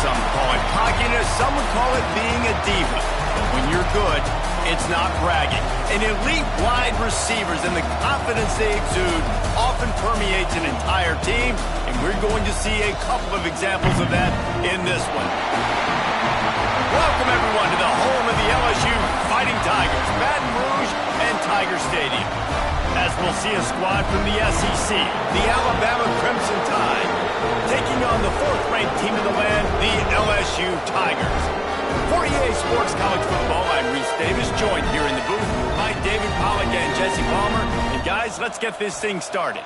some call it cockiness, some would call it being a diva. But when you're good, it's not bragging. An elite wide receivers and the confidence they exude often permeates an entire team, and we're going to see a couple of examples of that in this one. Welcome, everyone, to the home of the LSU Fighting Tigers, Baton Rouge and Tiger Stadium. As we'll see a squad from the SEC, the Alabama Crimson Tide, taking on the fourth-ranked team in the land, the LSU Tigers. For EA Sports College Football, I'm Reese Davis, joined here in the booth by David Pollack and Jesse Palmer. And guys, let's get this thing started.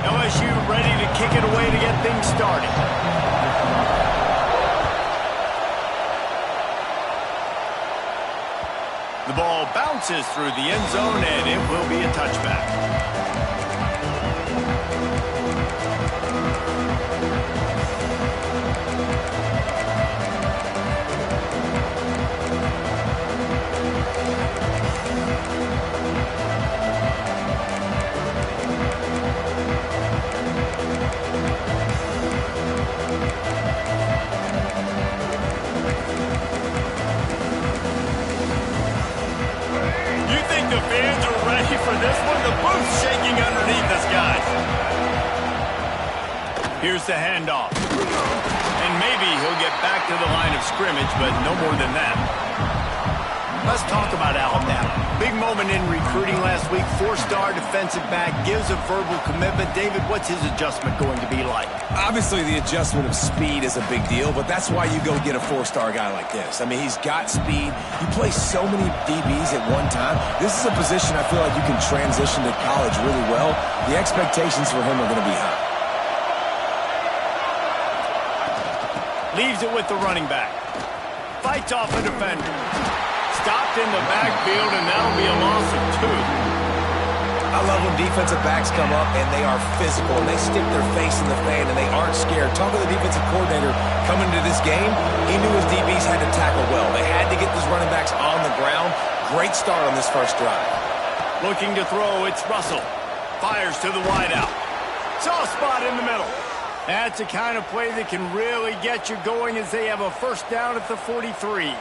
LSU ready to kick it away to get things started. The ball bounces through the end zone, and it will be a touchback. The fans are ready for this one. The booth's shaking underneath us, guys. Here's the handoff. And maybe he'll get back to the line of scrimmage, but no more than that. Let's talk about Alabama. Big moment in recruiting last week. Four-star defensive back gives a verbal commitment. David, what's his adjustment going to be like? Obviously, the adjustment of speed is a big deal, but that's why you go get a four-star guy like this. I mean, he's got speed. He plays so many DBs at one time. This is a position I feel like you can transition to college really well. The expectations for him are going to be high. Leaves it with the running back. Fights off a defender. Stopped in the backfield, and that'll be a loss of 2. I love when defensive backs come up and they are physical and they stick their face in the fan and they aren't scared. Talk to the defensive coordinator coming into this game. He knew his DBs had to tackle well. They had to get these running backs on the ground. Great start on this first drive. Looking to throw, it's Russell. Fires to the wideout. Soft spot in the middle. That's a kind of play that can really get you going as they have a first down at the 43.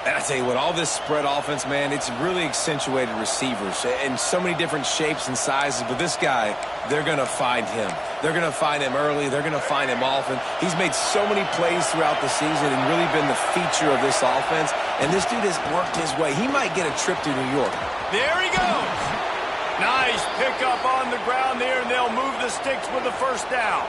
And I tell you what, all this spread offense, man, it's really accentuated receivers in so many different shapes and sizes. But this guy, they're going to find him. They're going to find him early. They're going to find him often. He's made so many plays throughout the season and really been the feature of this offense. And this dude has worked his way. He might get a trip to New York. There he goes. Nice pickup on the ground there, and they'll move the sticks with the first down.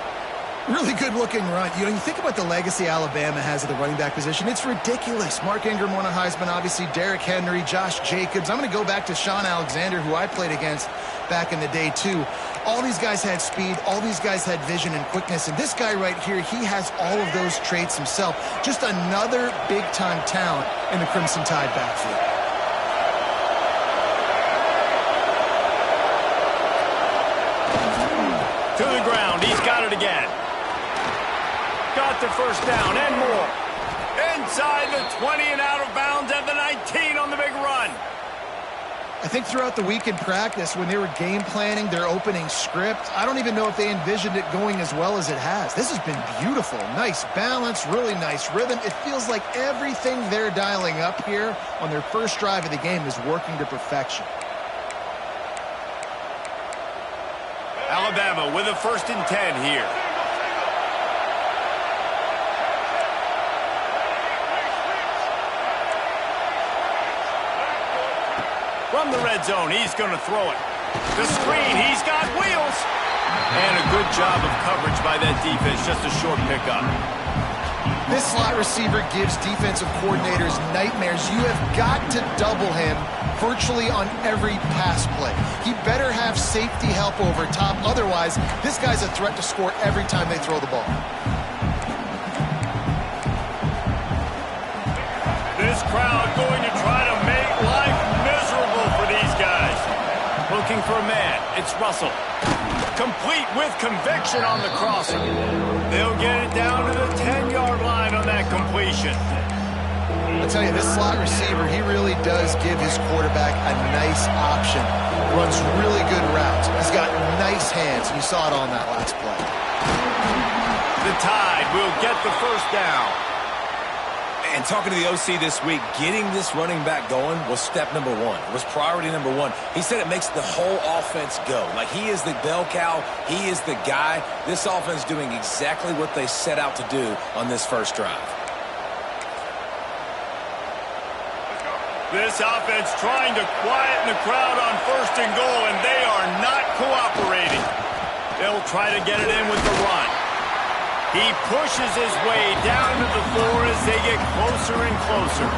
Really good-looking run. You know, you think about the legacy Alabama has at the running back position. It's ridiculous. Mark Ingram won a Heisman, obviously Derrick Henry, Josh Jacobs. I'm going to go back to Sean Alexander, who I played against back in the day, too. All these guys had speed. All these guys had vision and quickness. And this guy right here, he has all of those traits himself. Just another big-time talent in the Crimson Tide backfield. To the ground. He's got it again. Got the first down and more. Inside the 20 and out of bounds at the 19 on the big run. I think throughout the week in practice, when they were game planning their opening script, I don't even know if they envisioned it going as well as it has. This has been beautiful. Nice balance, really nice rhythm. It feels like everything they're dialing up here on their first drive of the game is working to perfection. Alabama with a 1st and 10 here. From the red zone, he's going to throw it. The screen, he's got wheels. And a good job of coverage by that defense, just a short pickup. This slot receiver gives defensive coordinators nightmares. You have got to double him virtually on every pass play. He better have safety help over top. Otherwise, this guy's a threat to score every time they throw the ball. This crowd going to try to make life miserable for these guys. Looking for a man. It's Russell. Complete with conviction on the crosser. They'll get it down to the 10-yard line on that completion. I'll tell you, this slot receiver, he really does give his quarterback a nice option. Runs really good routes. He's got nice hands. You saw it on that last play. The Tide will get the first down. And talking to the OC this week, getting this running back going was step number one. It was priority number one. He said it makes the whole offense go. Like, he is the bell cow. He is the guy. This offense doing exactly what they set out to do on this first drive. This offense trying to quieten the crowd on first and goal, and they are not cooperating. They'll try to get it in with the run. He pushes his way down to the floor as they get closer and closer.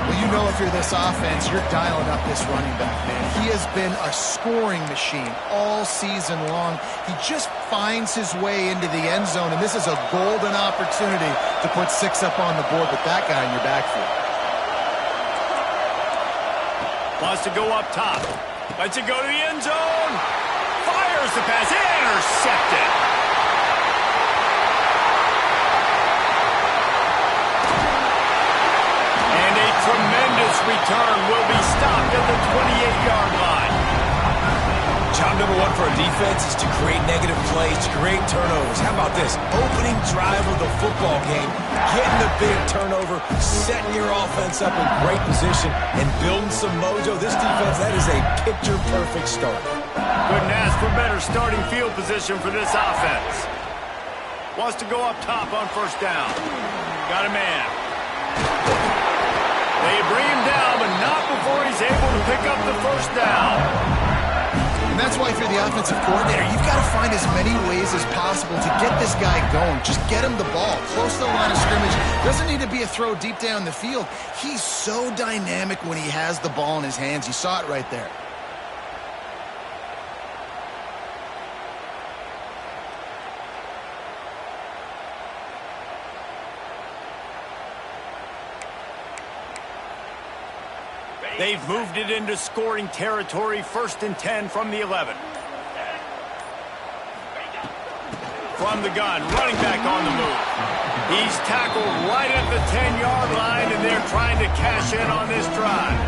Well, you know, if you're this offense, you're dialing up this running back, man. He has been a scoring machine all season long. He just finds his way into the end zone, and this is a golden opportunity to put 6 up on the board with that guy in your backfield. Wants to go up top. Lets it go to the end zone. Fires the pass. Intercepted. And a tremendous return will be stopped at the 28-yard line. Job number one for a defense is to create negative plays, to create turnovers. How about this? Opening drive of the football game, getting the big turnover, setting your offense up in great position, and building some mojo. This defense, that is a picture-perfect start. Couldn't ask for better starting field position for this offense. Wants to go up top on first down. Got a man. They bring him down, but not before he's able to pick up the first down. And that's why if you're the offensive coordinator, you've got to find as many ways as possible to get this guy going. Just get him the ball close to the line of scrimmage. Doesn't need to be a throw deep down the field. He's so dynamic when he has the ball in his hands. You saw it right there. They've moved it into scoring territory, 1st and 10 from the 11. From the gun, running back on the move. He's tackled right at the 10-yard line, and they're trying to cash in on this drive.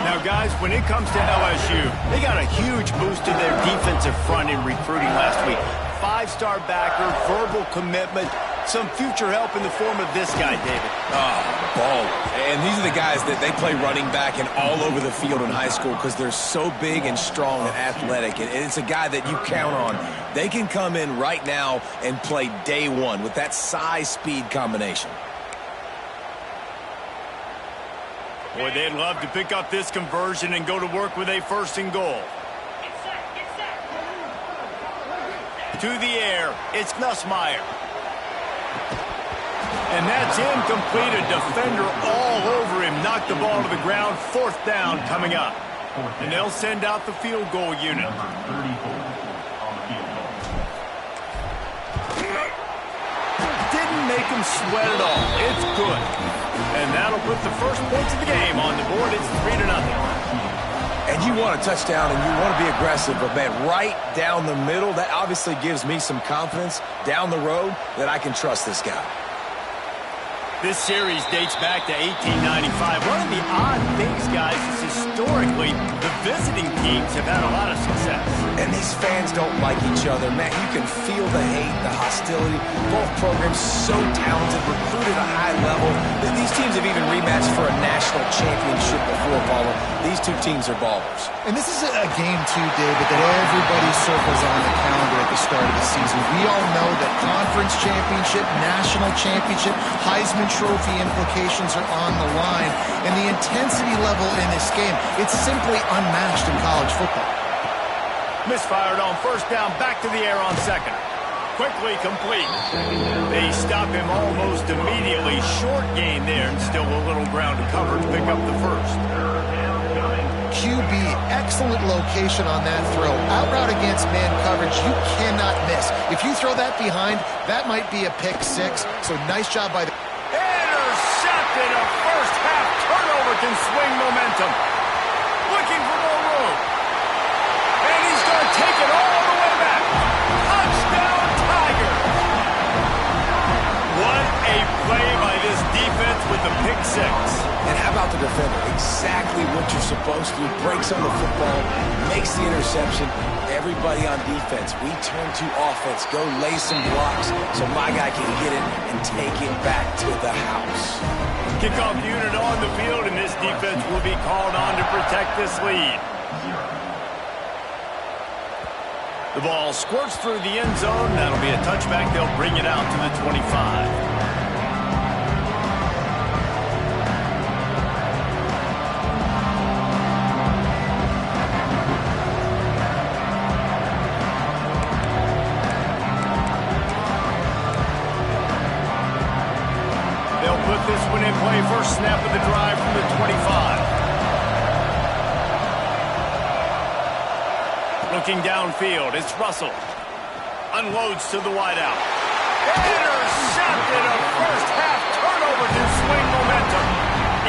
Now, guys, when it comes to LSU, they got a huge boost to their defensive front in recruiting last week. 5-star backer, verbal commitment, some future help in the form of this guy, David. Baller. And these are the guys that they play running back and all over the field in high school because they're so big and strong and athletic. And it's a guy that you count on. They can come in right now and play day one with that size-speed combination. Boy, they'd love to pick up this conversion and go to work with a 1st and goal. To the air, it's Nussmeier. And that's incomplete. A defender all over him. Knocked the ball to the ground. 4th down coming up. And they'll send out the field goal unit. Didn't make him sweat at all. It's good. And that'll put the first points of the game on the board. It's 3-0. And you want a touchdown and you want to be aggressive, but, man, right down the middle, that obviously gives me some confidence down the road that I can trust this guy. This series dates back to 1895. One of the odd things, guys, is historically the visiting teams have had a lot of success. And these fans don't like each other. Man, you can feel the hate, the hostility. Both programs so talented, recruited at a high level. These teams have even rematched for a national championship before, Paulo. These two teams are ballers. And this is a game, too, David, that everybody circles on the calendar at the start of the season. We all know that conference championship, national championship, Heisman Trophy implications are on the line. And the intensity level in this game, it's simply unmatched in college football. Misfired on first down, back to the air on 2nd. Quickly complete. They stop him almost immediately. Short gain there, and still a little ground to cover to pick up the first. QB, excellent location on that throw. Out route against man coverage, you cannot miss. If you throw that behind, that might be a pick 6. So nice job by the... Intercepted. A first half turnover can swing momentum. Looking for more room. And he's going to take it all the way back. Touchdown, Tigers. What a play by this defense And how about the defender? Exactly what you're supposed to. Breaks on the football, makes the interception. Everybody on defense, we turn to offense. Go lay some blocks so my guy can get it and take it back to the house. Kickoff unit on the field, and this defense will be called on to protect this lead. The ball squirts through the end zone. That'll be a touchback. They'll bring it out to the 25. Put this one in play. First snap of the drive from the 25. Looking downfield, it's Russell. Unloads to the wideout. Intercepted, a first half turnover to swing momentum.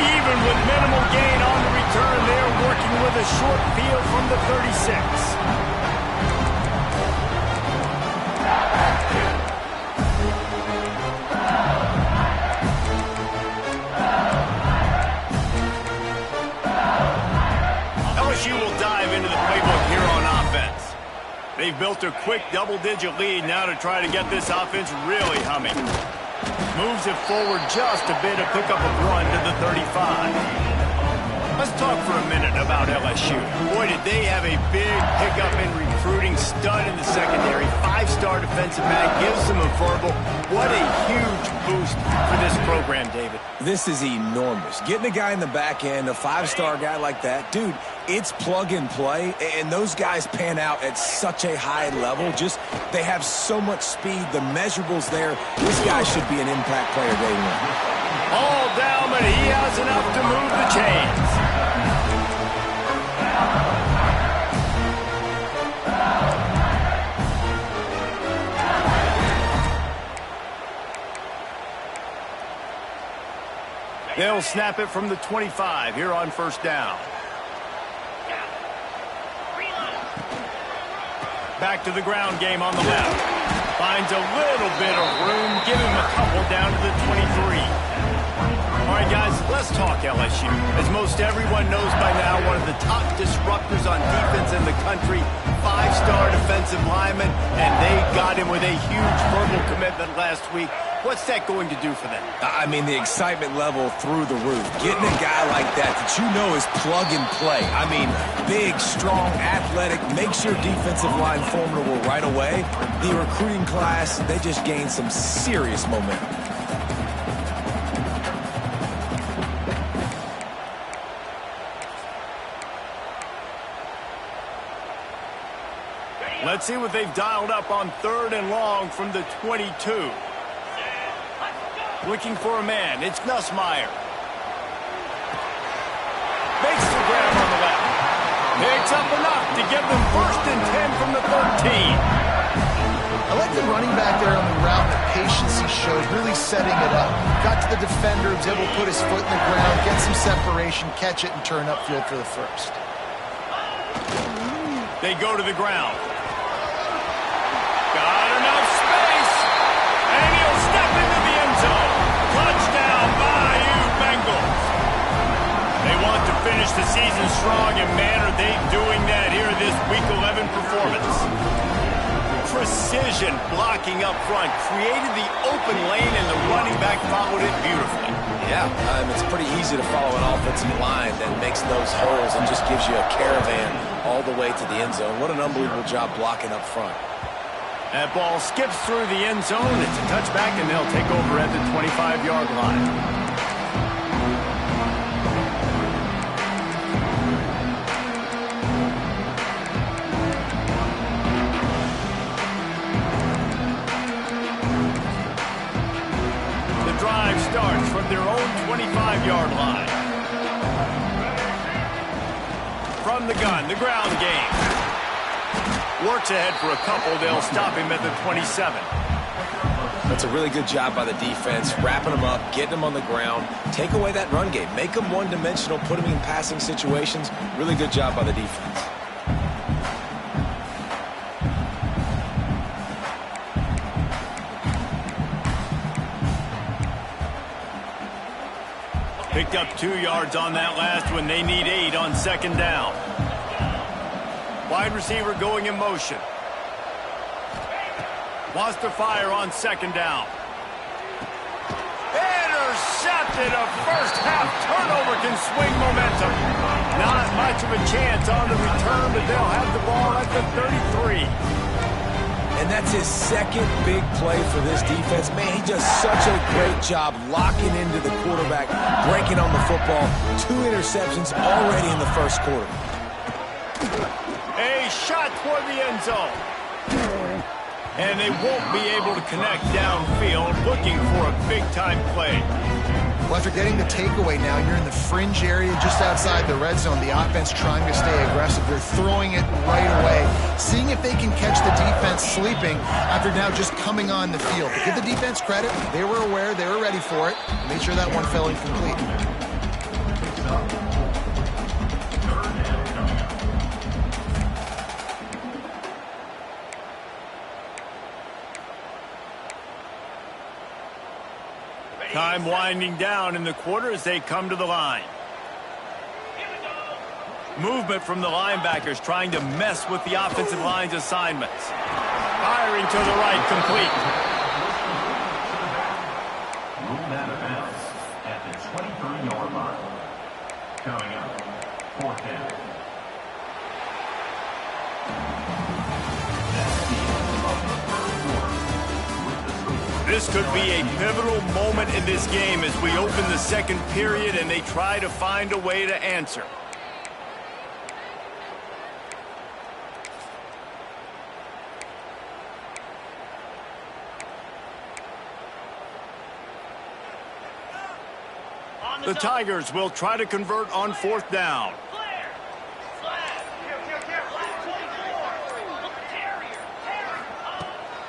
Even with minimal gain on the return, they're working with a short field from the 36. LSU will dive into the playbook here on offense. They've built a quick double-digit lead now to try to get this offense really humming. Moves it forward just a bit to pick up a run to the 35. Let's talk for a minute about LSU. Boy, did they have a big pickup in recruiting. Stud in the secondary. 5-star defensive back. Gives them a verbal. What a huge boost for this program, David. This is enormous. Getting a guy in the back end, a 5-star guy like that, dude, it's plug and play, and those guys pan out at such a high level. Just, they have so much speed. The measurables there. This guy should be an impact player day one. All down, but he has enough to move the chains. They'll snap it from the 25 here on first down. Back to the ground game on the left. Finds a little bit of room. Give him a couple down to the 23. All right, guys, let's talk LSU. As most everyone knows by now, one of the top disruptors on defense in the country, 5-star defensive lineman, and they got him with a huge verbal commitment last week. What's that going to do for them? I mean, the excitement level through the roof. Getting a guy like that you know is plug and play. I mean, big, strong, athletic, makes your defensive line formidable right away. The recruiting class, they just gained some serious momentum. Let's see what they've dialed up on 3rd and long from the 22. Looking for a man. It's Nussmeier. Makes the grab on the left. Picks up enough to give them 1st and 10 from the 13. I like the running back there on the route, the patience he showed, really setting it up. Got to the defender, was able to put his foot in the ground, get some separation, catch it, and turn upfield for the first. They go to the ground. Got enough space. And he'll step into the end zone. Touchdown, Bayou Bengals. They want to finish the season strong, and man, are they doing that here this Week 11 performance. Precision blocking up front. Created the open lane, and the running back followed it beautifully. Yeah, it's pretty easy to follow an offensive line that makes those holes and just gives you a caravan all the way to the end zone. What an unbelievable job blocking up front. That ball skips through the end zone. It's a touchback, and they'll take over at the 25-yard line. The drive starts from their own 25-yard line. From the gun, the ground game. Works ahead for a couple. They'll stop him at the 27. That's a really good job by the defense, wrapping them up, getting them on the ground. Take away that run game. Make them one-dimensional, put them in passing situations. Really good job by the defense. Picked up 2 yards on that last one. They need 8 on second down. Wide receiver going in motion. Wants to fire on second down. Intercepted. A first half turnover can swing momentum. Not much of a chance on the return, but they'll have the ball at the 33. And that's his second big play for this defense. Man, he does such a great job locking into the quarterback, breaking on the football. 2 interceptions already in the first quarter. A shot toward the end zone. And they won't be able to connect downfield, looking for a big-time play. Well, after getting the takeaway now, you're in the fringe area just outside the red zone. The offense trying to stay aggressive. They're throwing it right away, seeing if they can catch the defense sleeping after now just coming on the field. But give the defense credit. They were aware. They were ready for it. Made sure that one fell incomplete. Time winding down in the quarter as they come to the line. Movement from the linebackers trying to mess with the offensive line's assignments. Firing to the right, complete. Ruled out of bounds at the 23-yard line. Coming up, 4th down. This could be a pivotal moment in this game as we open the second period and they try to find a way to answer. The Tigers will try to convert on 4th down.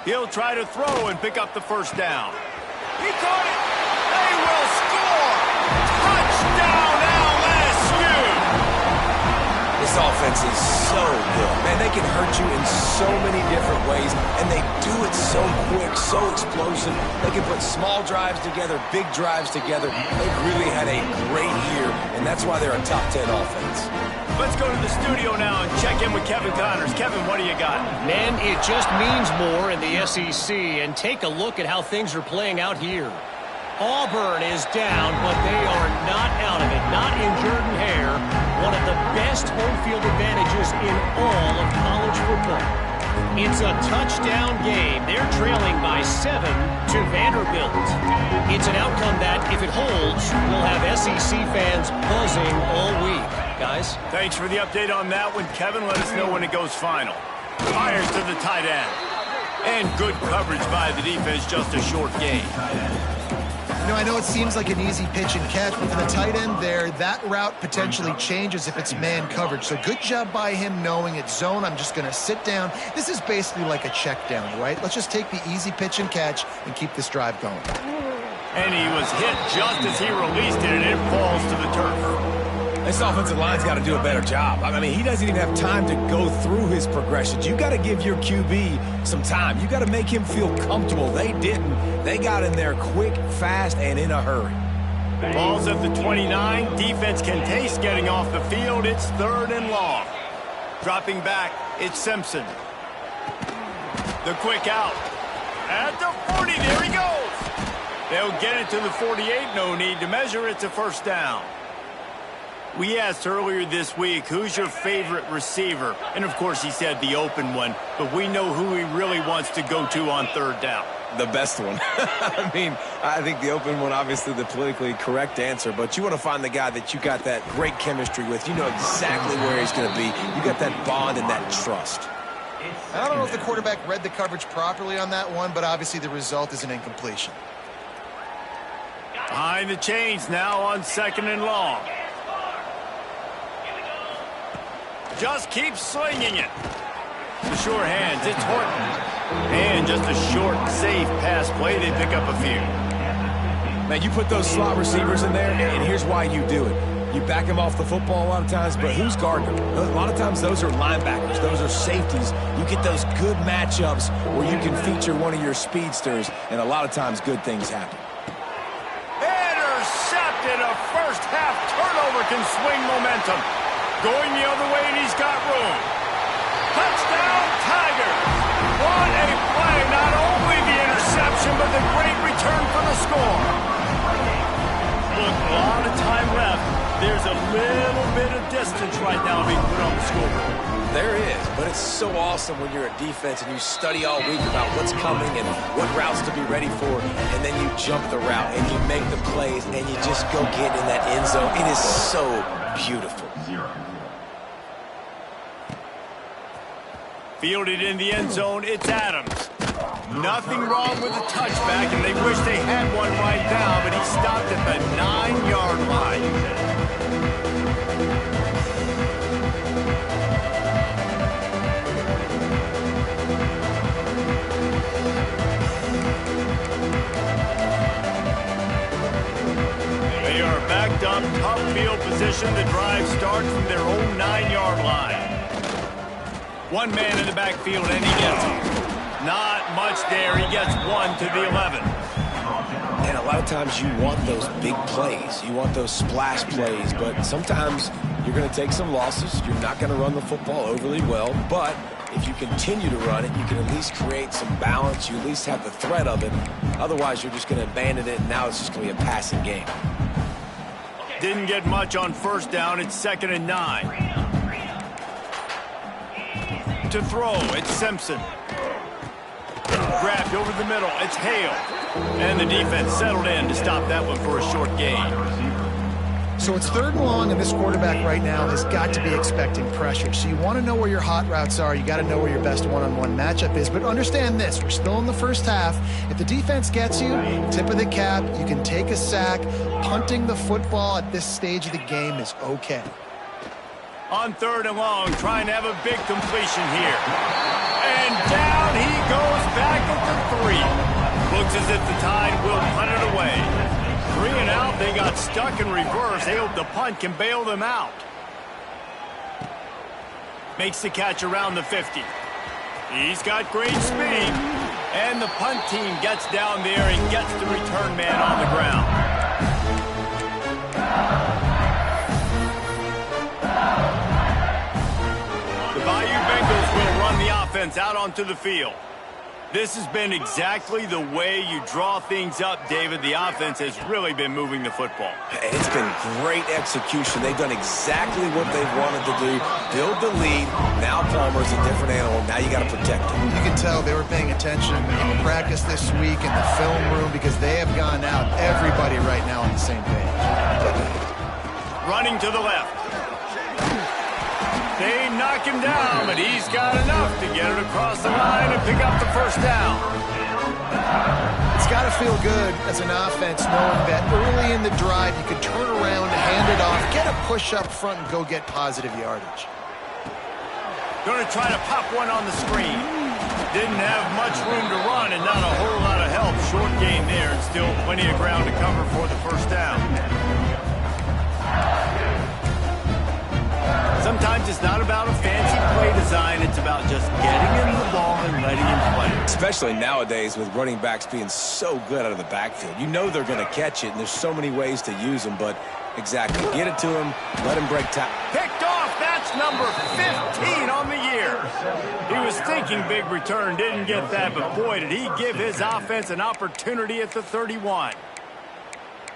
He'll try to throw and pick up the first down. He caught it. They will score. Touchdown, LSU. This offense is so good. Man, they can hurt you in so many different ways, and they do it so quick, so explosive. They can put small drives together, big drives together. They've really had a great year, and that's why they're a top 10 offense. Let's go to the studio now and check in with Kevin Connors. Kevin, what do you got? Man, it just means more in the SEC, and take a look at how things are playing out here. Auburn is down, but they are not out of it. Not in Jordan Hare, one of the best home field advantages in all of college football. It's a touchdown game. They're trailing by 7 to Vanderbilt. It's an outcome that, if it holds, will have SEC fans buzzing all week. Guys? Thanks for the update on that one, Kevin. Let us know when it goes final. Fires to the tight end. And good coverage by the defense, just a short game. You know, I know it seems like an easy pitch and catch, but for the tight end there, that route potentially changes if it's man coverage. So good job by him knowing it's zone. I'm just going to sit down. This is basically like a check down, right? Let's just take the easy pitch and catch and keep this drive going. And he was hit just as he released it, and it falls to the turf. This offensive line's got to do a better job. I mean, he doesn't even have time to go through his progressions. You got to give your QB some time. You got to make him feel comfortable. They didn't. They got in there quick, fast, and in a hurry. Ball's at the 29. Defense can taste getting off the field. It's 3rd and long. Dropping back, it's Simpson. The quick out. At the 40, there he goes. They'll get it to the 48. No need to measure. It's a first down. We asked earlier this week, who's your favorite receiver? And, of course, he said the open one, but we know who he really wants to go to on 3rd down. The best one. I mean, I think the open one, obviously the politically correct answer, but you want to find the guy that you got that great chemistry with. You know exactly where he's going to be. You got that bond and that trust. I don't know if the quarterback read the coverage properly on that one, but obviously the result is an incompletion. Behind the chains now on 2nd and long. Just keep slinging it. The sure hands, it's Horton. And just a short, safe pass play. They pick up a few. Man, you put those slot receivers in there, and here's why you do it. You back them off the football a lot of times, but who's guarding them? A lot of times those are linebackers. Those are safeties. You get those good matchups where you can feature one of your speedsters, and a lot of times good things happen. Intercepted. intercepted. A first-half turnover can swing momentum. Going the other way, and he's got room. Touchdown, Tigers! What a play! Not only the interception, but the great return for the score. Look, a lot of time left. There's a little bit of distance right now being put on the scoreboard. There is, but it's so awesome when you're a defense and you study all week about what's coming and what routes to be ready for, and then you jump the route and you make the plays and you just go get in that end zone. It is so beautiful. Fielded in the end zone, it's Adams. Nothing wrong with the touchback, and they wish they had one right now, but he stopped at the 9-yard line. They are backed up, tough field position. The drive starts from their own 9-yard line. One man in the backfield, and he gets him. Not much there. He gets one to the 11. And a lot of times you want those big plays. You want those splash plays, but sometimes you're going to take some losses. You're not going to run the football overly well, but if you continue to run it, you can at least create some balance. You at least have the threat of it. Otherwise, you're just going to abandon it, and now it's just going to be a passing game. Didn't get much on first down. It's 2nd and 9. To throw, it's Simpson. Grabbed over the middle, it's Hale. And the defense settled in to stop that one for a short gain. So it's 3rd and long, and this quarterback right now has got to be expecting pressure. So you want to know where your hot routes are. You got to know where your best one-on-one matchup is. But understand this, we're still in the first half. If the defense gets you, tip of the cap, you can take a sack. Punting the football at this stage of the game is okay. On 3rd and long, trying to have a big completion here. And down he goes back at the 3. Looks as if the Tide will punt it away. 3 and out, they got stuck in reverse. They hope the punt can bail them out. Makes the catch around the 50. He's got great speed. And the punt team gets down there and gets the return man on the ground. Bengals will run the offense out onto the field. This has been exactly the way you draw things up, David. The offense has really been moving the football. It's been great execution. They've done exactly what they've wanted to do. Build the lead. Now Palmer's a different animal. Now you got to protect him. You can tell they were paying attention in practice this week in the film room because they have gone out, everybody right now on the same page. Running to the left. They knock him down, but he's got enough to get it across the line and pick up the first down. It's got to feel good as an offense knowing that early in the drive you can turn around, hand it off, get a push up front, and go get positive yardage. Going to try to pop one on the screen. Didn't have much room to run and not a whole lot of help. Short gain there and still plenty of ground to cover for the first down. Sometimes it's not about a fancy play design. It's about just getting him the ball and letting him play. Especially nowadays with running backs being so good out of the backfield. You know they're going to catch it, and there's so many ways to use them, but exactly. Get it to him, let him break time. Picked off. That's number 15 on the year. He was thinking big return, didn't get that, but boy, did he give his offense an opportunity at the 31.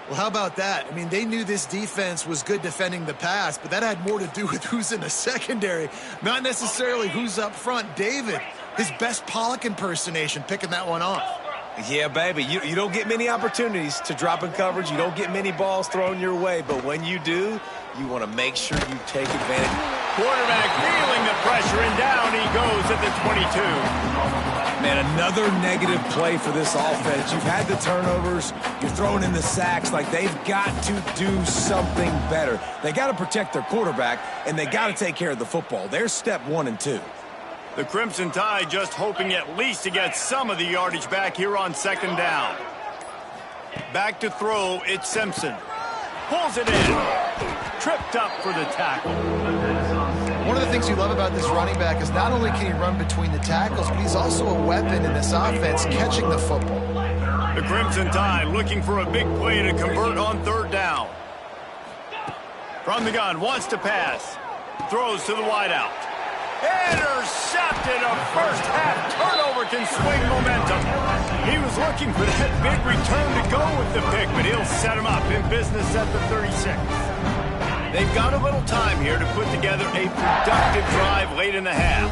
Well, how about that? I mean, they knew this defense was good defending the pass, but that had more to do with who's in the secondary, not necessarily who's up front. David, his best Pollock impersonation, picking that one off. Yeah, baby, you don't get many opportunities to drop in coverage. You don't get many balls thrown your way, but when you do, you want to make sure you take advantage. Quarterback feeling the pressure, and down he goes at the 22. Man, another negative play for this offense. You've had the turnovers. You're throwing in the sacks. Like, they've got to do something better. They got to protect their quarterback, and they got to take care of the football. There's step 1 and 2. The Crimson Tide just hoping at least to get some of the yardage back here on 2nd down. Back to throw, it's Simpson. Pulls it in. Tripped up for the tackle. One of the things you love about this running back is not only can he run between the tackles, but he's also a weapon in this offense catching the football. The Crimson Tide looking for a big play to convert on third down. From the gun, wants to pass. Throws to the wideout. Intercepted. A first-half turnover can swing momentum. He was looking for that big return to go with the pick, but he'll set him up in business at the 36. They've got a little time here to put together a productive drive late in the half.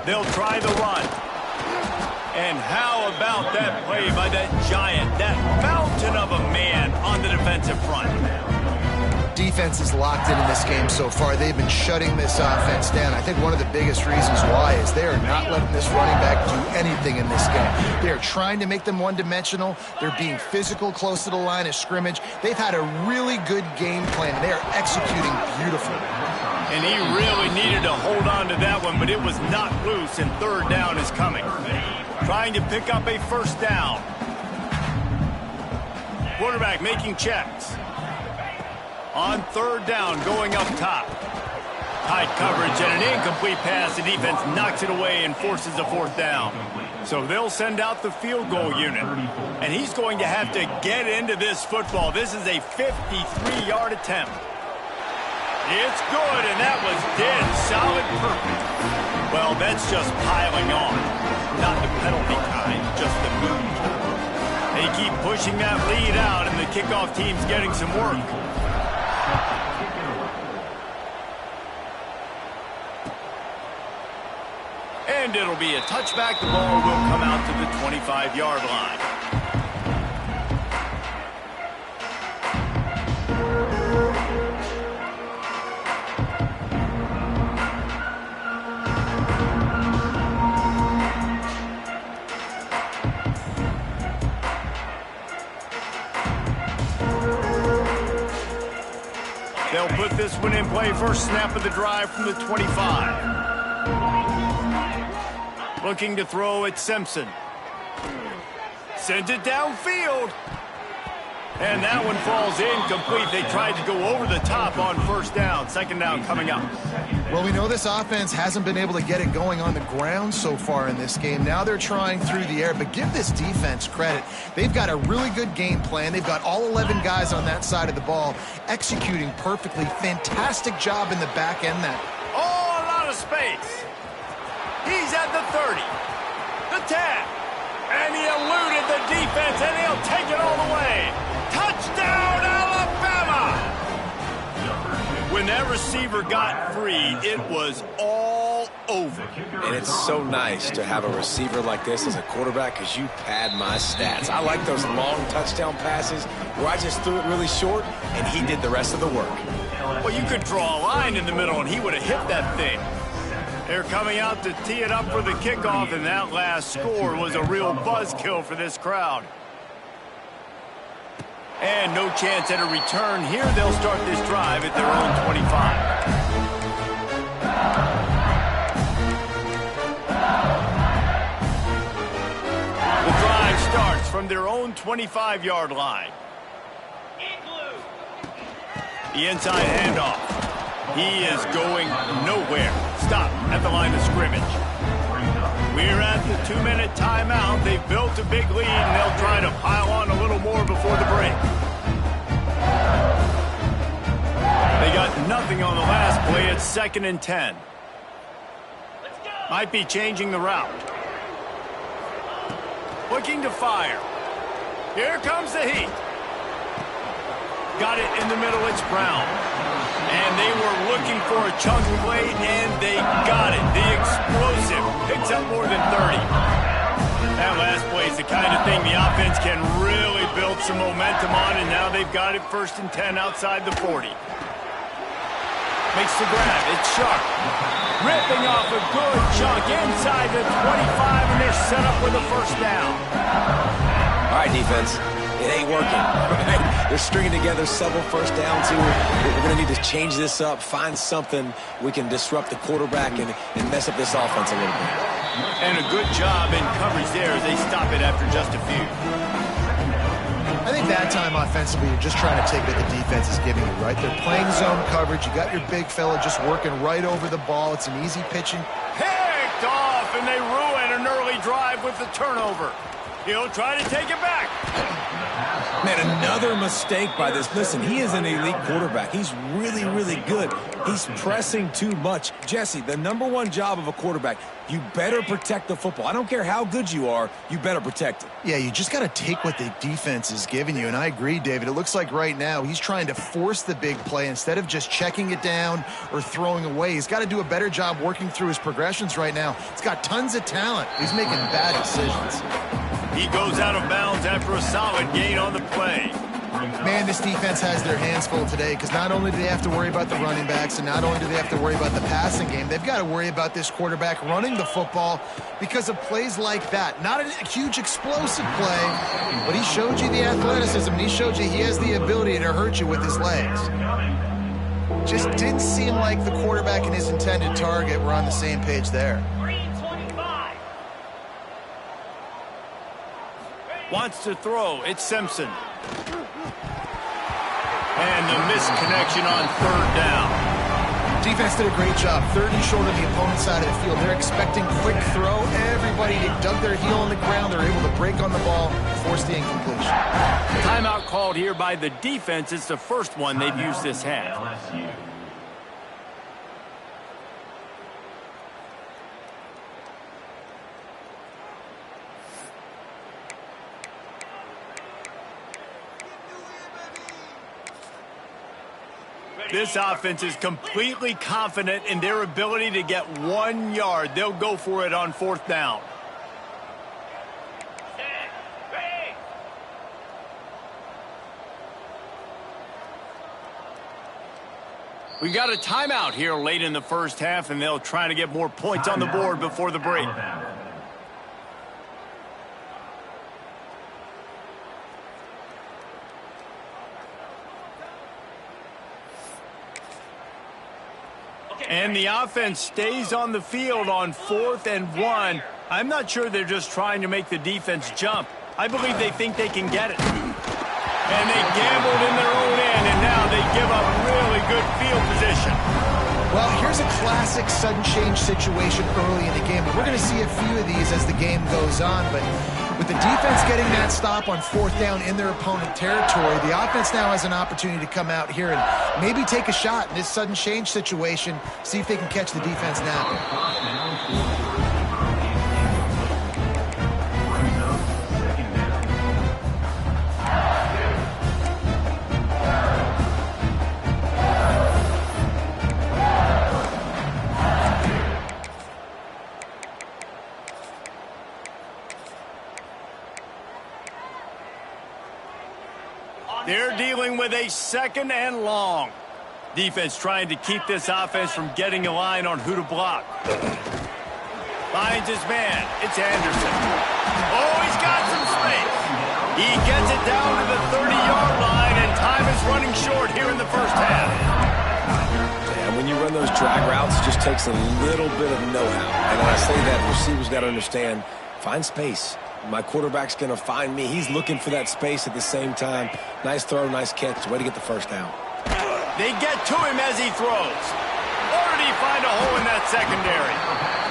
They'll try the run. And how about that play by that giant, that mountain of a man on the defensive front? Defense is locked in this game so far. They've been shutting this offense down. I think one of the biggest reasons why is they are not letting this running back do anything in this game. They are trying to make them one-dimensional. They're being physical close to the line of scrimmage. They've had a really good game plan. They are executing beautifully. And he really needed to hold on to that one, but it was not loose, and third down is coming. Trying to pick up a first down. Quarterback making checks. On third down, going up top. Tight coverage and an incomplete pass. The defense knocks it away and forces a fourth down. So they'll send out the field goal unit. And he's going to have to get into this football. This is a 53-yard attempt. It's good, and that was dead solid perfect. Well, that's just piling on. Not the penalty kind, just the move. They keep pushing that lead out, and the kickoff team's getting some work. And it'll be a touchback. The ball will come out to the 25-yard line. They'll put this one in play. First snap of the drive from the 25. Looking to throw at Simpson. Sends it downfield. And that one falls incomplete. They tried to go over the top on first down. Second down coming up. Well, we know this offense hasn't been able to get it going on the ground so far in this game. Now they're trying through the air, but give this defense credit. They've got a really good game plan. They've got all 11 guys on that side of the ball executing perfectly. Fantastic job in the back end. That. Oh, a lot of space. He's at the 30, the 10, and he eluded the defense, and he'll take it all the way. Touchdown, Alabama! When that receiver got free, it was all over. And it's so nice to have a receiver like this as a quarterback because you pad my stats. I like those long touchdown passes where I just threw it really short, and he did the rest of the work. Well, you could draw a line in the middle, and he would have hit that thing. They're coming out to tee it up for the kickoff, and that last score was a real buzzkill for this crowd. And no chance at a return here. They'll start this drive at their own 25. The drive starts from their own 25-yard line. The inside handoff. He is going nowhere. Stop at the line of scrimmage. We're at the 2-minute timeout. They've built a big lead, and they'll try to pile on a little more before the break. They got nothing on the last play. It's 2nd and 10. Might be changing the route. Looking to fire. Here comes the heat. Got it in the middle. It's Brown. And they were looking for a chunk play, and they got it. The explosive picks up more than 30. That last play is the kind of thing the offense can really build some momentum on, and now they've got it 1st and 10 outside the 40. Makes the grab. It's Sharp. Ripping off a good chunk inside the 25, and they're set up with a first down. All right, defense. It ain't working. They're stringing together several first downs here. We're going to need to change this up, find something we can disrupt the quarterback and mess up this offense a little bit. And a good job in coverage there as they stop it after just a few. I think that time offensively, you're just trying to take what the defense is giving you, right? They're playing zone coverage. You got your big fella just working right over the ball. It's an easy pitching. Picked off, and they ruin an early drive with the turnover. He'll try to take it back. Man, another mistake by this. Listen, he is an elite quarterback. He's really, really good. He's pressing too much. Jesse, the #1 job of a quarterback, you better protect the football. I don't care how good you are, you better protect it. Yeah, you just got to take what the defense is giving you, and I agree, David. It looks like right now he's trying to force the big play instead of just checking it down or throwing away. He's got to do a better job working through his progressions right now. He's got tons of talent. He's making bad decisions. He goes out of bounds after a solid gain on the play. Man, this defense has their hands full today because not only do they have to worry about the running backs and not only do they have to worry about the passing game, they've got to worry about this quarterback running the football because of plays like that. Not a huge explosive play, but he showed you the athleticism and he showed you he has the ability to hurt you with his legs. Just didn't seem like the quarterback and his intended target were on the same page there. Wants to throw. It's Simpson. And the misconnection on 3rd down. Defense did a great job. 30 short on the opponent's side of the field. They're expecting quick throw. Everybody dug their heel on the ground. They're able to break on the ball, force the incompletion. Timeout called here by the defense. It's the first one they've used this half. LSU. This offense is completely confident in their ability to get 1 yard. They'll go for it on 4th down. We got a timeout here late in the first half, and they'll try to get more points on the board before the break. And the offense stays on the field on 4th and 1. I'm not sure they're just trying to make the defense jump. I believe they think they can get it. And they gambled in their own end, and now they give up really good field position. Well, here's a classic sudden change situation early in the game. We're going to see a few of these as the game goes on, but with the defense getting that stop on 4th down in their opponent territory, the offense now has an opportunity to come out here and maybe take a shot in this sudden change situation, see if they can catch the defense now. They're dealing with a 2nd and long. Defense trying to keep this offense from getting a line on who to block. Finds his man. It's Anderson. Oh, he's got some space. He gets it down to the 30-yard line, and time is running short here in the first half. Yeah, when you run those drag routes, it just takes a little bit of know-how. And when I say that, receivers got to understand, find space. My quarterback's going to find me. He's looking for that space at the same time. Nice throw, nice catch. Way to get the first down. They get to him as he throws. Or did he find a hole in that secondary?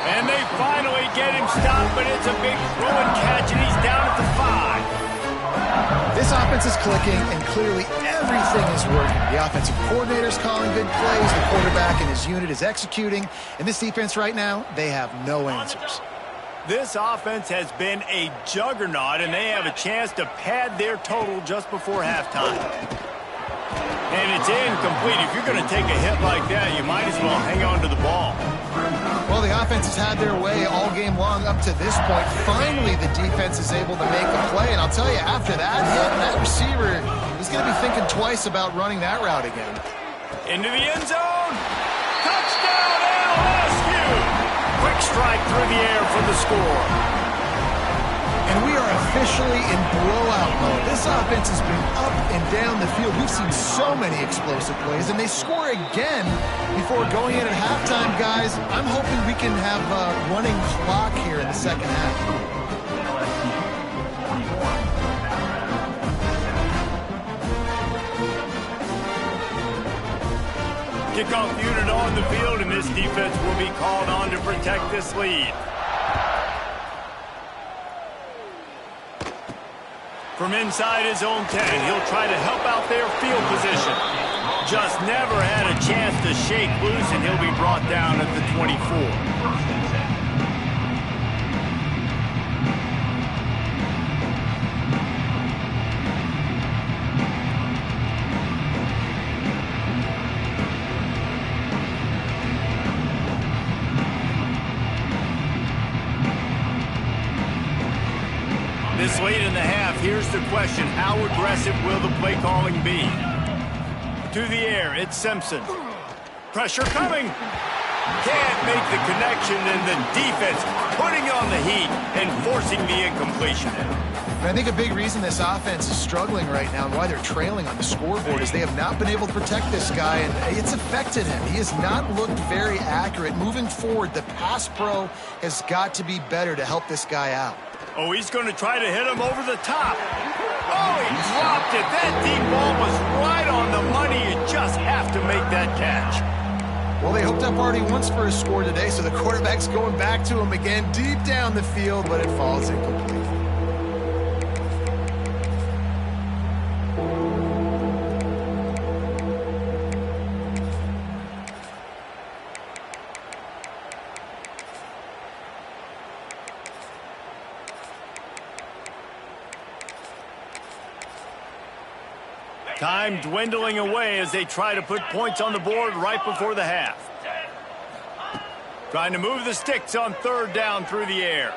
And they finally get him stopped, but it's a big throw and catch, and he's down at the 5. This offense is clicking, and clearly everything is working. The offensive coordinator's calling big plays. The quarterback and his unit is executing. And this defense right now, they have no answers. This offense has been a juggernaut, and they have a chance to pad their total just before halftime. And it's incomplete. If you're going to take a hit like that, you might as well hang on to the ball. Well, the offense has had their way all game long up to this point. Finally, the defense is able to make a play. And I'll tell you, after that hit, that receiver is going to be thinking twice about running that route again. Into the end zone. Touchdown, LSU! Quick strike through the air for the score. And we are officially in blowout mode. This offense has been up and down the field. We've seen so many explosive plays, and they score again before going in at halftime, guys. I'm hoping we can have a running clock here in the second half. Kickoff unit on the field, and this defense will be called on to protect this lead. From inside his own 10, he'll try to help out their field position. Just never had a chance to shake loose, and he'll be brought down at the 24. This late in the half, here's the question. How aggressive will the play calling be? To the air, it's Simpson. Pressure coming. Can't make the connection, and the defense putting on the heat and forcing the incompletion. I think a big reason this offense is struggling right now and why they're trailing on the scoreboard is they have not been able to protect this guy, and it's affected him. He has not looked very accurate. Moving forward, the pass pro has got to be better to help this guy out. Oh, he's going to try to hit him over the top. Oh, he dropped it. That deep ball was right on the money. You just have to make that catch. Well, they hooked up already once for a score today, so the quarterback's going back to him again deep down the field, but it falls incomplete. Time dwindling away as they try to put points on the board right before the half. Trying to move the sticks on third down through the air.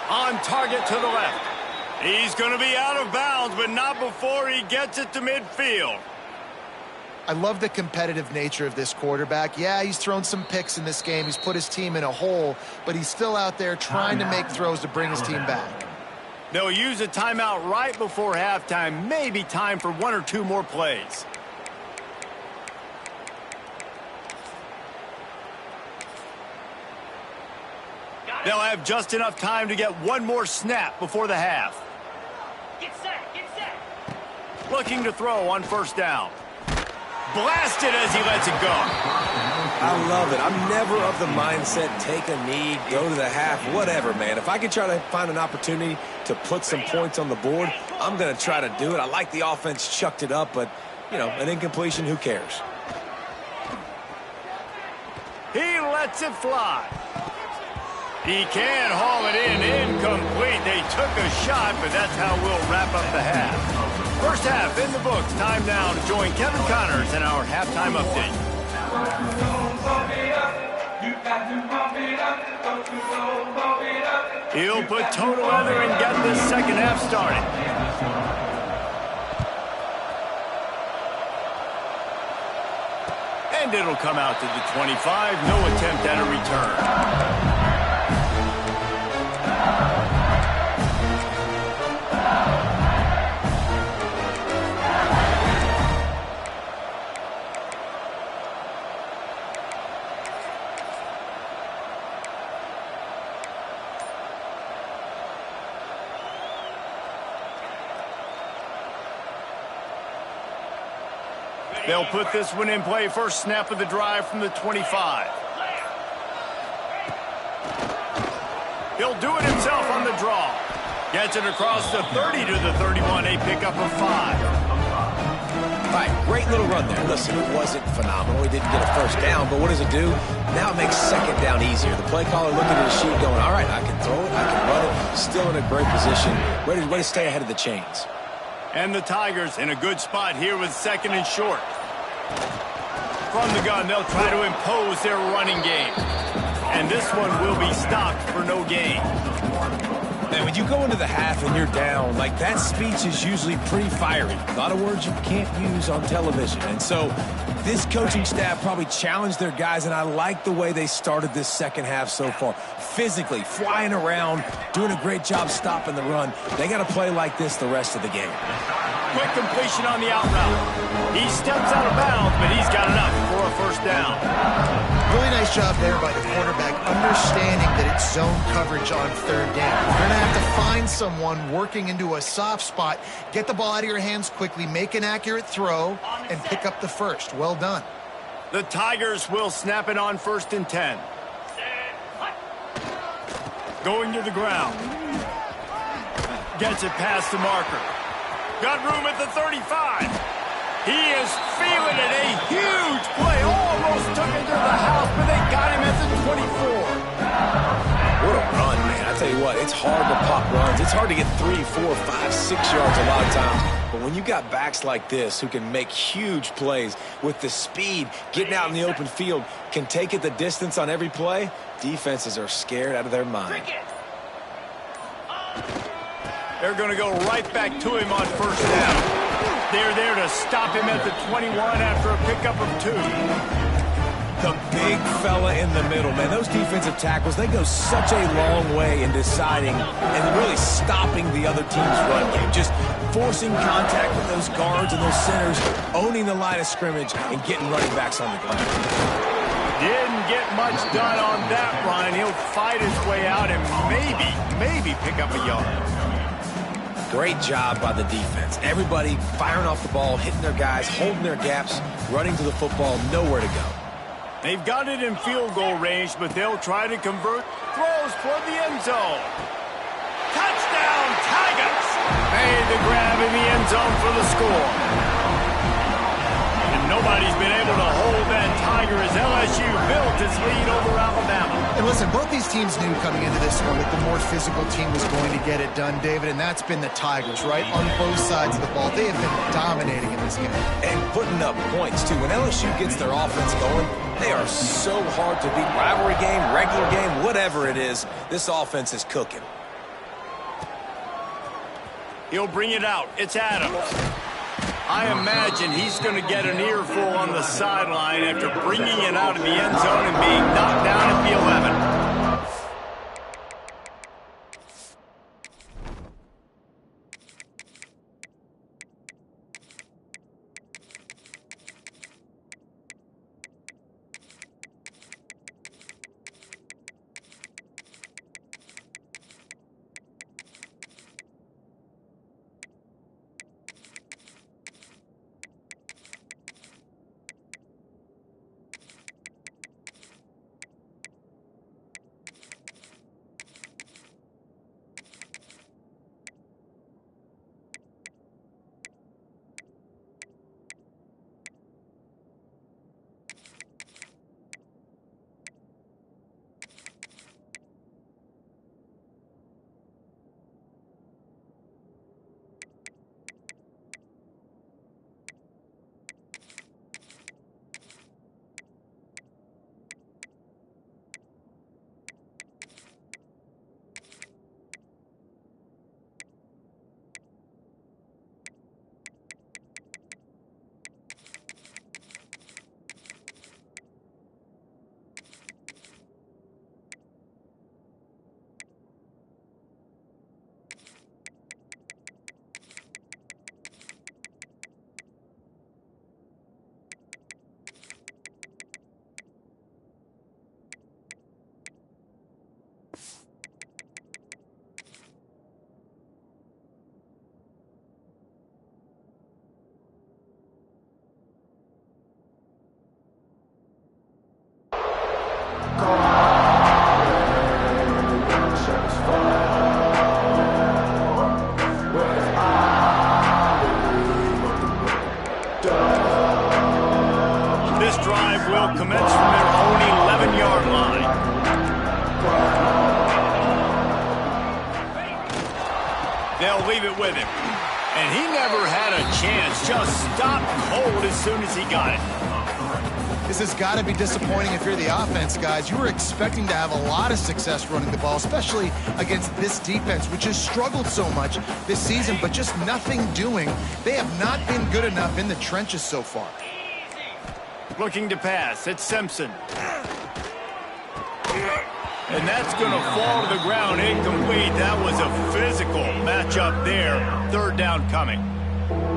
On target to the left. He's going to be out of bounds, but not before he gets it to midfield. I love the competitive nature of this quarterback. Yeah, he's thrown some picks in this game. He's put his team in a hole, but he's still out there trying to make throws to bring his team back. They'll use a timeout right before halftime. Maybe time for one or two more plays. They'll have just enough time to get one more snap before the half. Get set, get set. Looking to throw on first down. Blasted as he lets it go. I love it. I'm never of the mindset, take a knee, go to the half, whatever, man. If I can try to find an opportunity to put some points on the board, I'm going to try to do it. I like the offense chucked it up, but, you know, an incompletion, who cares? He lets it fly. He can haul it in, incomplete. They took a shot, but that's how we'll wrap up the half. First half in the books. Time now to join Kevin Connors in our halftime update. He'll put total leather and get this second half started. And it'll come out to the 25. No attempt at a return. They'll put this one in play. First snap of the drive from the 25. He'll do it himself on the draw. Gets it across the 30 to the 31. A pickup of 5. All right, great little run there. Listen, it wasn't phenomenal. He didn't get a first down, but what does it do? Now it makes second down easier. The play caller looking at his sheet going, all right, I can throw it, I can run it. Still in a great position. Ready to stay ahead of the chains. And the Tigers in a good spot here with second and short. From the gun, they'll try to impose their running game. And this one will be stopped for no gain. Man, when you go into the half and you're down, like, that speech is usually pretty fiery. A lot of words you can't use on television. And so this coaching staff probably challenged their guys, and I like the way they started this second half so far. Physically, flying around, doing a great job stopping the run. They got to play like this the rest of the game. Quick completion on the out route. He steps out of bounds, but he's got enough for a first down. Really nice job there by the quarterback, understanding that it's zone coverage on third down. You're going to have to find someone working into a soft spot, get the ball out of your hands quickly, make an accurate throw, and pick up the first. Well done. The Tigers will snap it on first and 10. Going to the ground. Gets it past the marker. Got room at the 35. He is feeling it. A huge play. Almost took it to the house, but they got him at the 24. What a run, man. I tell you what, it's hard to pop runs. It's hard to get 3, 4, 5, 6 yards a lot of times. But when you got backs like this who can make huge plays with the speed, getting out in the open field, can take it the distance on every play, defenses are scared out of their mind. They're going to go right back to him on first down. They're there to stop him at the 21 after a pickup of 2. The big fella in the middle, man. Those defensive tackles, they go such a long way in deciding and really stopping the other team's run game. Just forcing contact with those guards and those centers, owning the line of scrimmage, and getting running backs on the ground. Didn't get much done on that run. He'll fight his way out and maybe pick up a yard. Great job by the defense. Everybody firing off the ball, hitting their guys, holding their gaps, running to the football, nowhere to go. They've got it in field goal range, but they'll try to convert throws toward the end zone. Touchdown, Tigers! Made the grab in the end zone for the score. And nobody's been able to hold that Tiger as LSU built its lead over Alabama. And listen, both these teams knew coming into this one that the more physical team was going to get it done, David, and that's been the Tigers, right? On both sides of the ball. They have been dominating in this game. And putting up points, too. When LSU gets their offense going, they are so hard to beat. Rivalry game, regular game, whatever it is, this offense is cooking. He'll bring it out. It's Adams. I imagine he's going to get an earful on the sideline after bringing it out of the end zone and being knocked down at the 11. Commence from their own 11-yard line. They'll leave it with him. And he never had a chance. Just stopped cold as soon as he got it. This has got to be disappointing if you're the offense, guys. You were expecting to have a lot of success running the ball, especially against this defense, which has struggled so much this season, but just nothing doing. They have not been good enough in the trenches so far. Looking to pass. It's Simpson. And that's going to fall to the ground incomplete. That was a physical matchup there. Third down coming.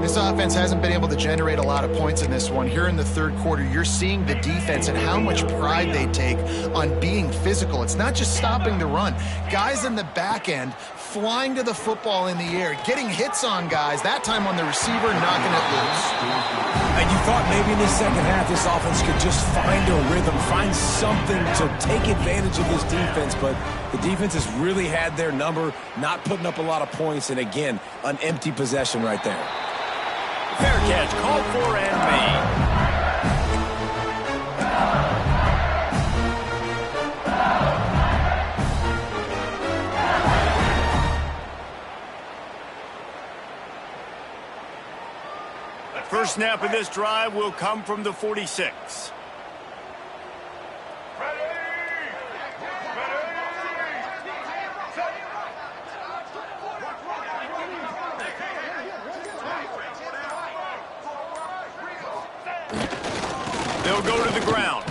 This offense hasn't been able to generate a lot of points in this one. Here in the third quarter, you're seeing the defense and how much pride they take on being physical. It's not just stopping the run. Guys in the back end flying to the football in the air, getting hits on guys, that time on the receiver, knocking it loose. And you thought maybe in the second half this offense could just find a rhythm, find something to take advantage of this defense, but the defense has really had their number, not putting up a lot of points, and again, an empty possession right there. Fair catch, called for and made. First snap of this drive will come from the 46. They'll go to the ground.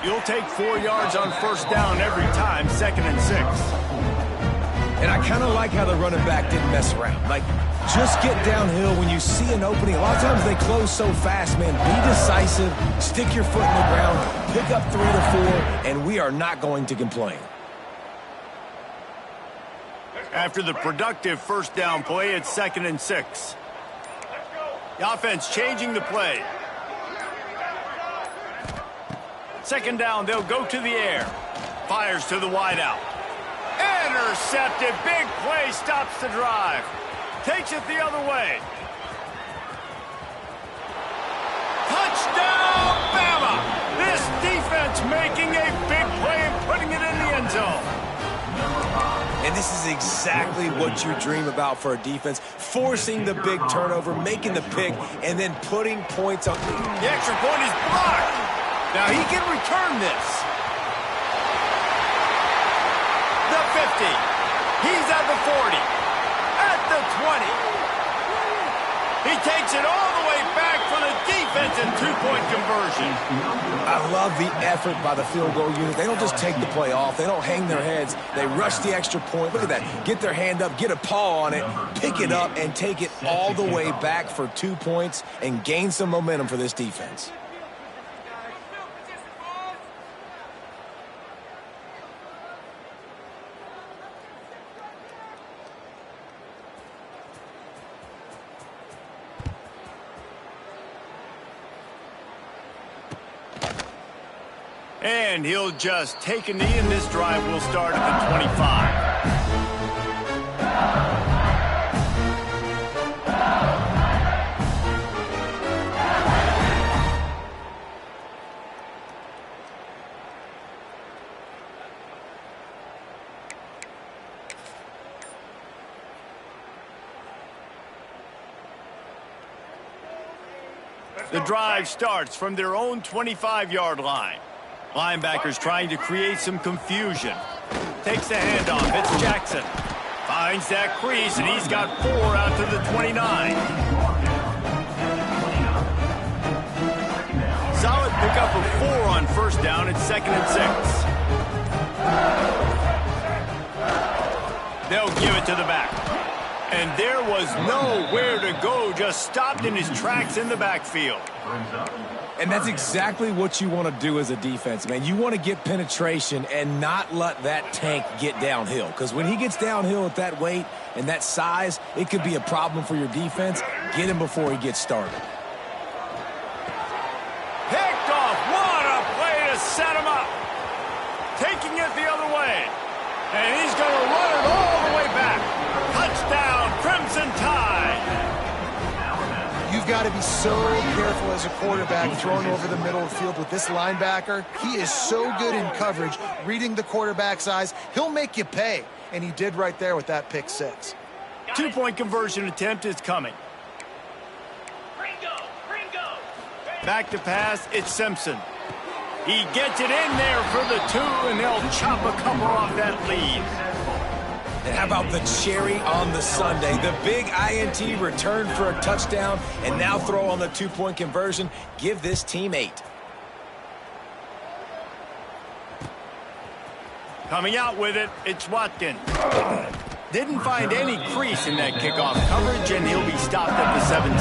You'll take 4 yards on first down every time, 2nd and 6. And I kind of like how the running back didn't mess around. Like, just get downhill when you see an opening. A lot of times they close so fast, man. Be decisive, stick your foot in the ground, pick up 3 to 4, and we are not going to complain. After the productive first down play, it's 2nd and 6. The offense changing the play. 2nd down, they'll go to the air. Fires to the wideout. Intercepted. Big play stops the drive. Takes it the other way. Touchdown, Bama! This defense making a big play and putting it in the end zone. And this is exactly what you dream about for a defense. Forcing the big turnover, making the pick, and then putting points on. The extra point is blocked. Now he can return this. The 50. He's at the 40. At the 20. He takes it all the way back for the defense and 2-point conversion. I love the effort by the field goal unit. They don't just take the play off. They don't hang their heads. They rush the extra point. Look at that. Get their hand up, get a paw on it, pick it up, and take it all the way back for 2 points and gain some momentum for this defense. And he'll just take a knee, and this drive will start at the 25. The drive starts from their own 25-yard line. Linebackers trying to create some confusion. Takes the handoff. It's Jackson. Finds that crease, and he's got 4 out to the 29. Solid pickup of 4 on first down. It's 2nd and 6. They'll give it to the back. And there was nowhere to go. Just stopped in his tracks in the backfield. And that's exactly what you want to do as a defense, man. You want to get penetration and not let that tank get downhill. Because when he gets downhill at that weight and that size, it could be a problem for your defense. Get him before he gets started. Picked off. What a play to set him up. Taking it the other way. And he's going to run it all the way back. Touchdown, Crimson Tide. You've got to be so careful as a quarterback throwing over the middle of the field with this linebacker. He is so good in coverage, reading the quarterback's eyes. He'll make you pay, and he did right there with that pick 6. 2-point conversion attempt is coming. Back to pass, it's Simpson. He gets it in there for the 2, and they'll chop a couple off that lead. And how about the cherry on the sundae? The big INT return for a touchdown, and now throw on the 2-point conversion. Give this team 8. Coming out with it, it's Watkins. Didn't find any crease in that kickoff coverage, and he'll be stopped at the 17.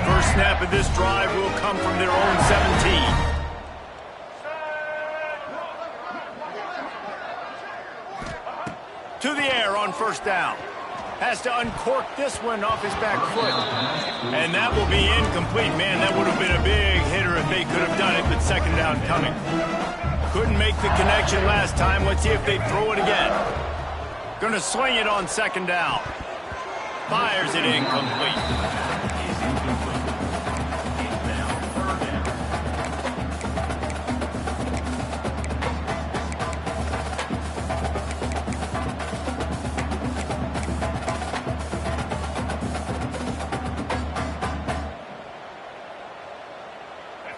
First snap of this drive will come from their own 17. To the air on first down. Has to uncork this one off his back foot. And that will be incomplete. Man, that would have been a big hitter if they could have done it, but second down coming. Couldn't make the connection last time. Let's see if they throw it again. Gonna swing it on second down. Fires it incomplete.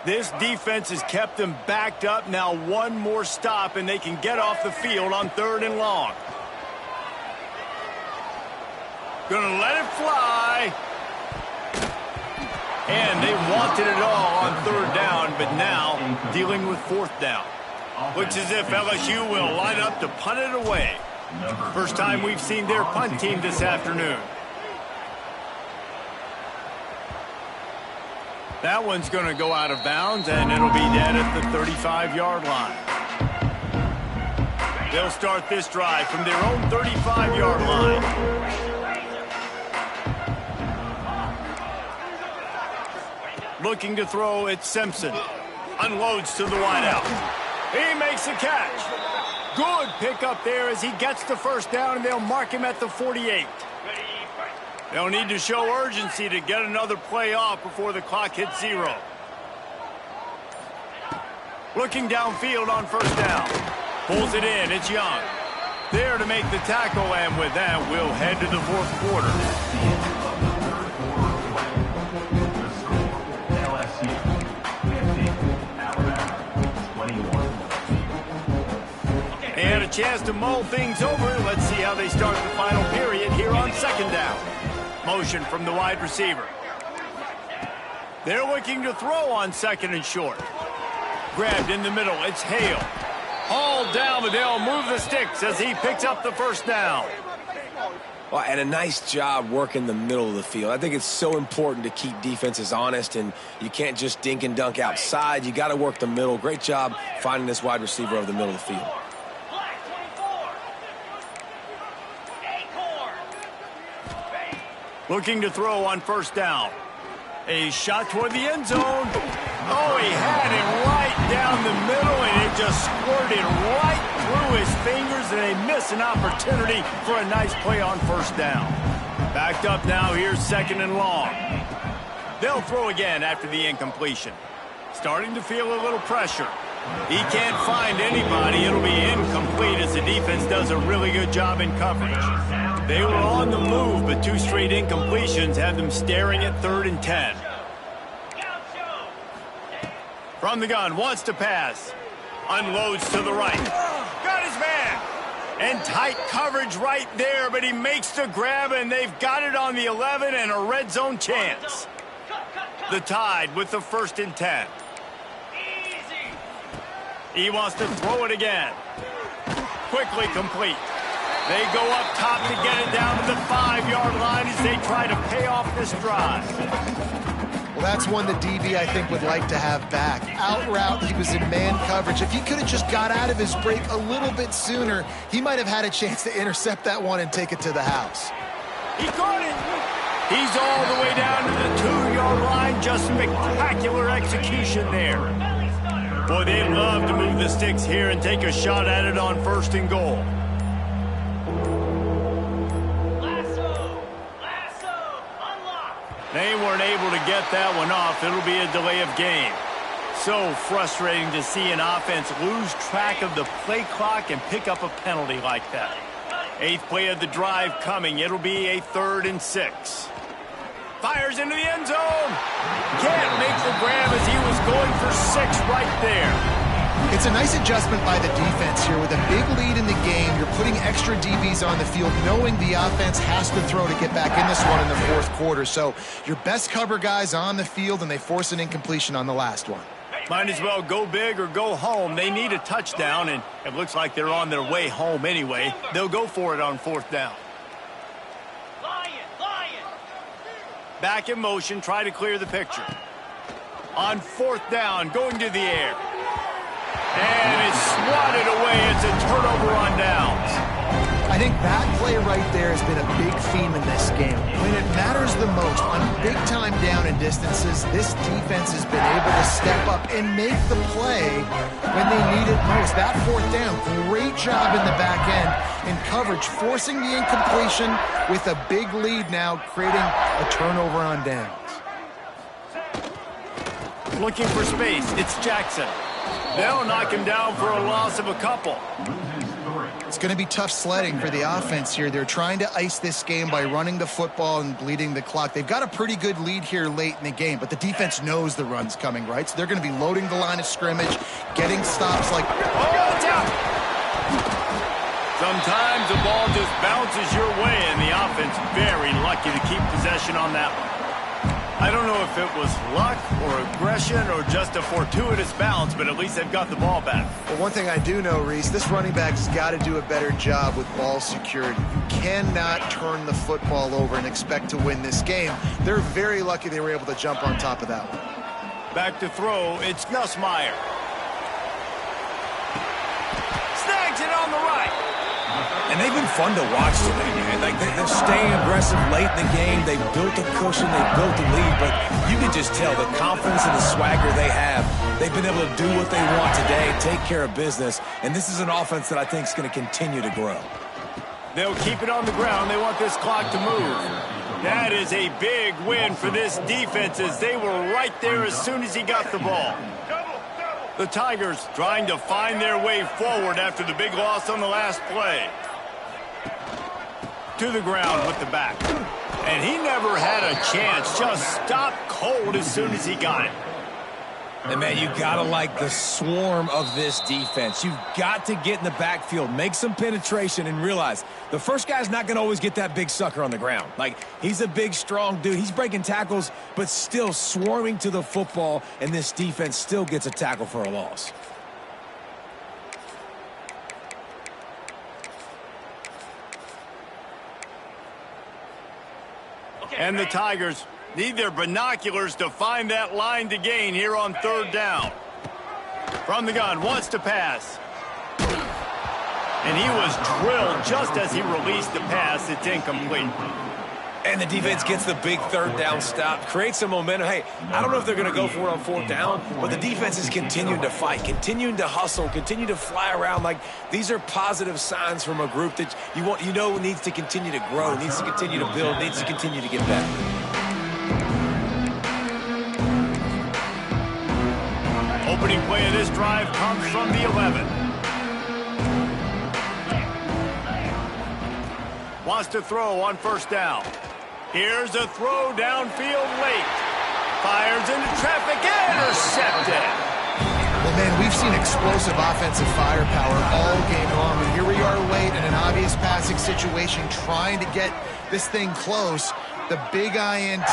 This defense has kept them backed up. Now one more stop, and they can get off the field on 3rd and long. Gonna let it fly. And they wanted it all on 3rd down, but now dealing with 4th down. Looks as if LSU will line up to punt it away. First time we've seen their punt team this afternoon. That one's going to go out of bounds, and it'll be dead at the 35-yard line. They'll start this drive from their own 35-yard line. Looking to throw, it's Simpson. Unloads to the wideout. He makes a catch. Good pickup there as he gets the first down, and they'll mark him at the 48. They'll need to show urgency to get another play off before the clock hits 0. Looking downfield on first down. Pulls it in. It's Young. There to make the tackle, and with that, we'll head to the 4th quarter. LSU 50, They had a chance to mull things over. Let's see how they start the final period here on second down. Motion from the wide receiver. They're looking to throw on 2nd and short. Grabbed in the middle. It's Hale. Hauled down, but they'll move the sticks as he picks up the first down. Well, and a nice job working the middle of the field. I think it's so important to keep defenses honest, and you can't just dink and dunk outside. You got to work the middle. Great job finding this wide receiver over the middle of the field. Looking to throw on first down. A shot toward the end zone. Oh, he had it right down the middle, and it just squirted right through his fingers, and they miss an opportunity for a nice play on first down. Backed up now, here's 2nd and long. They'll throw again after the incompletion. Starting to feel a little pressure. He can't find anybody. It'll be incomplete as the defense does a really good job in coverage. They were on the move, but 2 straight incompletions had them staring at 3rd and 10. From the gun, wants to pass. Unloads to the right. Got his man. And tight coverage right there, but he makes the grab, and they've got it on the 11 and a red zone chance. The Tide with the 1st and 10. He wants to throw it again. Quickly complete. They go up top to get it down to the 5-yard line as they try to pay off this drive. Well, that's one the DB, I think, would like to have back. Out route, he was in man coverage. If he could have just got out of his break a little bit sooner, he might have had a chance to intercept that one and take it to the house. He caught it. He's all the way down to the 2-yard line. Just spectacular execution there. Boy, they'd love to move the sticks here and take a shot at it on 1st and goal. They weren't able to get that one off. It'll be a delay of game. So frustrating to see an offense lose track of the play clock and pick up a penalty like that. 8th play of the drive coming. It'll be a 3rd and 6. Fires into the end zone. Can't make the grab as he was going for 6 right there. It's a nice adjustment by the defense here. With a big lead in the game, you're putting extra DBs on the field, knowing the offense has to throw to get back in this one in the 4th quarter. So your best cover guys on the field, and they force an incompletion on the last one. Might as well go big or go home. They need a touchdown, and it looks like they're on their way home anyway. They'll go for it on 4th down. Back in motion, try to clear the picture. On 4th down, going to the air. And it's swatted away. It's a turnover on downs. I think that play right there has been a big theme in this game. When it matters the most, on big-time down and distances, this defense has been able to step up and make the play when they need it most. That 4th down, great job in the back end in coverage, forcing the incompletion with a big lead now, creating a turnover on downs. Looking for space. It's Jackson. They'll knock him down for a loss of a couple. It's going to be tough sledding for the offense here. They're trying to ice this game by running the football and bleeding the clock. They've got a pretty good lead here late in the game, but the defense knows the run's coming, right? So they're going to be loading the line of scrimmage, getting stops like... Oh, down! Sometimes the ball just bounces your way, and the offense very lucky to keep possession on that one. I don't know if it was luck or aggression or just a fortuitous bounce, but at least they've got the ball back. Well, one thing I do know, Reese, this running back's got to do a better job with ball security. You cannot turn the football over and expect to win this game. They're very lucky they were able to jump on top of that one. Back to throw, it's Nussmeier. Snags it on the right. And they've been fun to watch today, man. Like, they're staying aggressive late in the game. They've built a cushion. They've built a lead. But you can just tell the confidence and the swagger they have. They've been able to do what they want today, take care of business. And this is an offense that I think is going to continue to grow. They'll keep it on the ground. They want this clock to move. That is a big win for this defense, as they were right there as soon as he got the ball. The Tigers trying to find their way forward after the big loss on the last play. To the ground with the back. And he never had a chance. Just stopped cold as soon as he got it. And, man, you got to like the swarm of this defense. You've got to get in the backfield, make some penetration, and realize the first guy's not going to always get that big sucker on the ground. Like, he's a big, strong dude. He's breaking tackles, but still swarming to the football, and this defense still gets a tackle for a loss. And the Tigers need their binoculars to find that line to gain here on 3rd down. From the gun, wants to pass. And he was drilled just as he released the pass. It's incomplete. And the defense gets the big 3rd down stop, creates some momentum. Hey, I don't know if they're going to go for it on 4th down, but the defense is continuing to fight, continuing to hustle, continue to fly around. Like, these are positive signs from a group that you know needs to continue to grow, needs to continue to build, needs to continue to get better. Opening play of this drive comes from the 11. Wants to throw on 1st down. Here's a throw downfield late. Fires into traffic, intercepted. Well, man, we've seen explosive offensive firepower all game long. And here we are late in an obvious passing situation, trying to get this thing close. The big INT.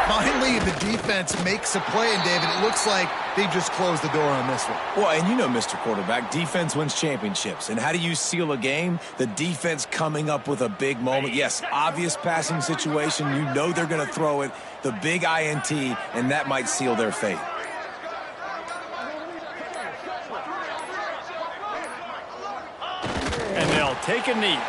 Finally, the defense makes a play, and David, it looks like they just closed the door on this one. Well, and you know, Mr. Quarterback, defense wins championships. And how do you seal a game? The defense coming up with a big moment. Yes, obvious passing situation. You know they're going to throw it. The big INT, and that might seal their fate. And they'll take a knee.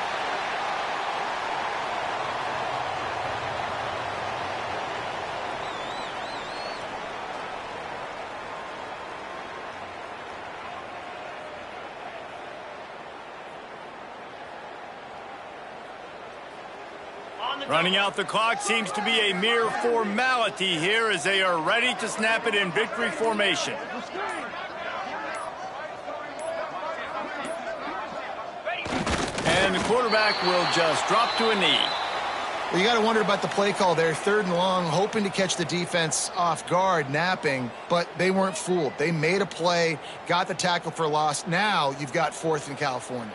Running out the clock seems to be a mere formality here as they are ready to snap it in victory formation. And the quarterback will just drop to a knee. Well, you got to wonder about the play call there. 3rd and long, hoping to catch the defense off guard, napping, but they weren't fooled. They made a play, got the tackle for a loss. Now you've got 4th in California.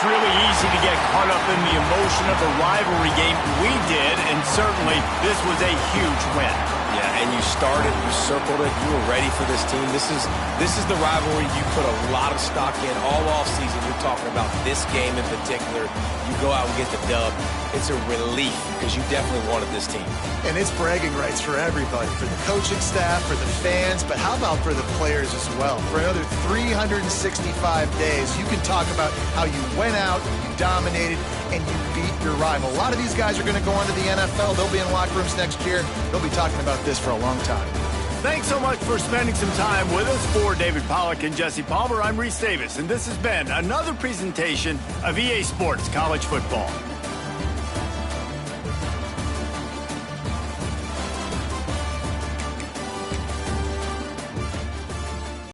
Really easy easy to get caught up in the emotion of a rivalry game. We did, and certainly this was a huge win. Yeah, and you started, you circled it, you were ready for this team. This is the rivalry you put a lot of stock in all offseason. You're talking about this game in particular. You go out and get the dub. It's a relief because you definitely wanted this team. And it's bragging rights for everybody, for the coaching staff, for the fans, but how about for the players as well? For another 365 days, you can talk about how you went out, you dominated, and you beat your rival. A lot of these guys are going to go on to the NFL. They'll be in locker rooms next year. They'll be talking about this for a long time. Thanks so much for spending some time with us. For David Pollack and Jesse Palmer, I'm Reese Davis, and this has been another presentation of EA Sports College Football.